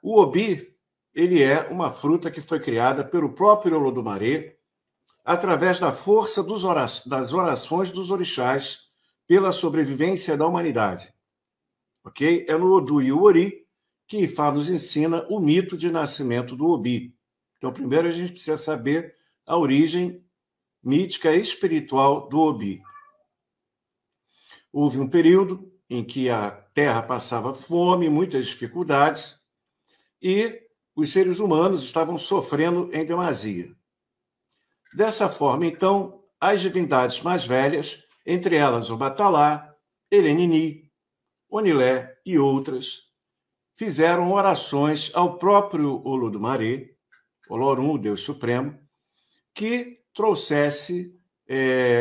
O obi, ele é uma fruta que foi criada pelo próprio Olodumare através da força das orações dos orixás pela sobrevivência da humanidade. Ok? É no Odu e o Ori que Ifá nos ensina o mito de nascimento do obi. Então, primeiro a gente precisa saber a origem mítica e espiritual do obi. Houve um período em que a Terra passava fome, muitas dificuldades, e os seres humanos estavam sofrendo em demasia. Dessa forma, então, as divindades mais velhas, entre elas o Batalá, Elenini, Onilé e outras, fizeram orações ao próprio Olodumare, Olorum, o Deus Supremo, que trouxesse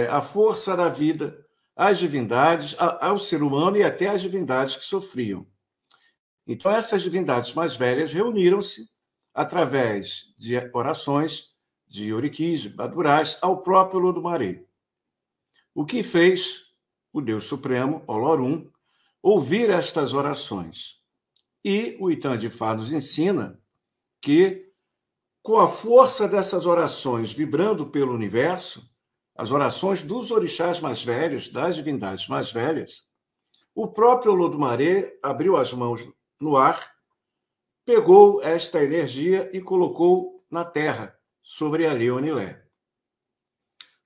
a força da vida às divindades, ao ser humano e até às divindades que sofriam. Então, essas divindades mais velhas reuniram-se através de orações de Oriquis, de Badurás, ao próprio Olodumare. O que fez o Deus Supremo, Olorum, ouvir estas orações. E o Itan de Fá nos ensina que, com a força dessas orações vibrando pelo universo, as orações dos orixás mais velhos, das divindades mais velhas, o próprio Olodumare abriu as mãos no ar, pegou esta energia e colocou na terra, sobre a Leonilé.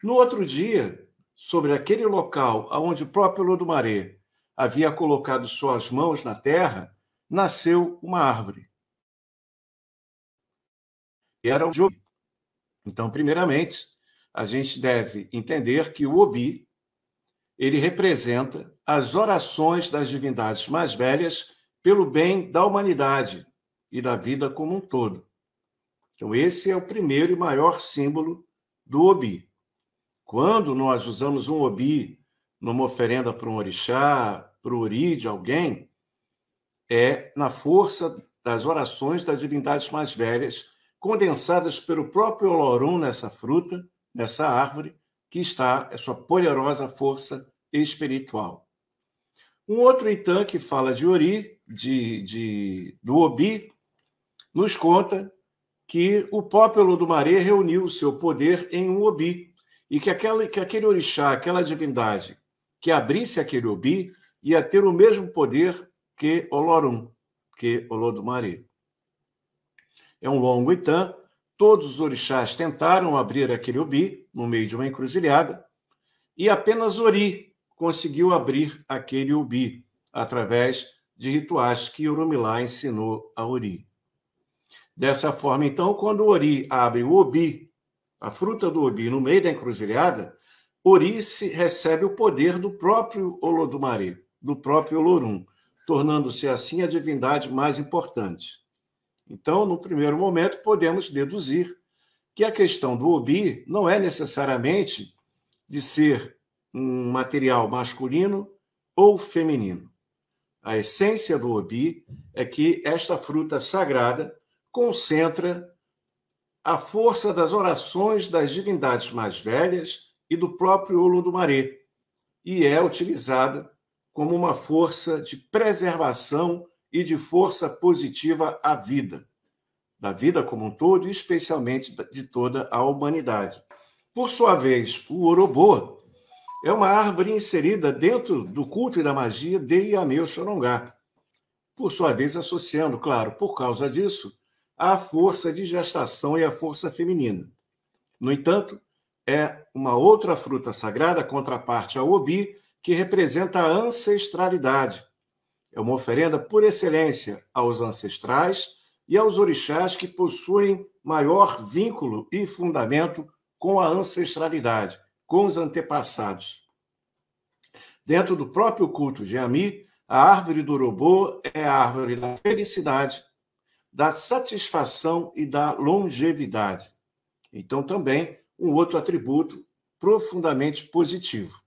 No outro dia, sobre aquele local onde o próprio Olodumare havia colocado suas mãos na terra, nasceu uma árvore. Era o Obi. Então, primeiramente, a gente deve entender que o Obi, ele representa as orações das divindades mais velhas pelo bem da humanidade e da vida como um todo. Então, esse é o primeiro e maior símbolo do Obi. Quando nós usamos um Obi numa oferenda para um orixá, para o Ori de alguém, é na força das orações das divindades mais velhas, condensadas pelo próprio Olorum nessa fruta, nessa árvore, que está a sua poderosa força espiritual. Um outro Itan que fala de Ori, do Obi, nos conta que o próprio Olodumare reuniu o seu poder em um Obi, e que aquele orixá, aquela divindade que abrisse aquele Obi, ia ter o mesmo poder que Olorum, que Olodumare. É um longo Itan. Todos os orixás tentaram abrir aquele Obi no meio de uma encruzilhada, e apenas Ori conseguiu abrir aquele Obi através de rituais que Oromilá ensinou a Ori. Dessa forma, então, quando Ori abre o Obi, a fruta do Obi, no meio da encruzilhada, Ori recebe o poder do próprio Olodumare, do próprio Olorum, tornando-se assim a divindade mais importante. Então, no primeiro momento, podemos deduzir que a questão do Obi não é necessariamente de ser um material masculino ou feminino. A essência do Obi é que esta fruta sagrada concentra a força das orações das divindades mais velhas e do próprio Olodumare, e é utilizada como uma força de preservação e de força positiva à vida, da vida como um todo e especialmente de toda a humanidade. Por sua vez, o Orobô é uma árvore inserida dentro do culto e da magia de Yamê Oxorongá, por sua vez associando, claro, por causa disso, a força de gestação e a força feminina. No entanto, é uma outra fruta sagrada, contraparte ao Obi, que representa a ancestralidade. É uma oferenda por excelência aos ancestrais e aos orixás que possuem maior vínculo e fundamento com a ancestralidade, com os antepassados. Dentro do próprio culto de Yami, a árvore do Orobô é a árvore da felicidade, da satisfação e da longevidade. Então, também, um outro atributo profundamente positivo.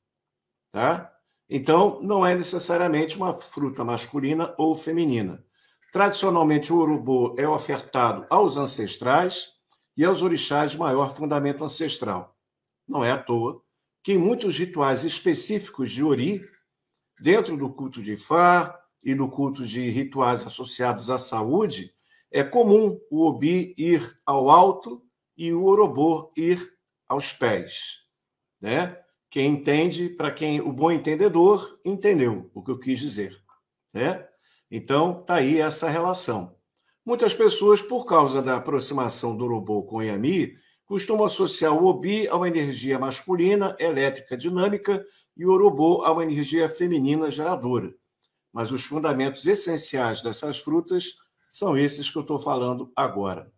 Tá? Então, não é necessariamente uma fruta masculina ou feminina. Tradicionalmente, o Orobô é ofertado aos ancestrais e aos orixás de maior fundamento ancestral. Não é à toa que em muitos rituais específicos de Ori, dentro do culto de Ifá e do culto de rituais associados à saúde, É comum o Obi ir ao alto e o Orobô ir aos pés, né? Quem entende, para quem o bom entendedor, entendeu o que eu quis dizer, né? Então, está aí essa relação. Muitas pessoas, por causa da aproximação do Orobô com o Yami, costumam associar o Obi a uma energia masculina, elétrica, dinâmica, e o Orobô a uma energia feminina, geradora. Mas os fundamentos essenciais dessas frutas são esses que eu estou falando agora.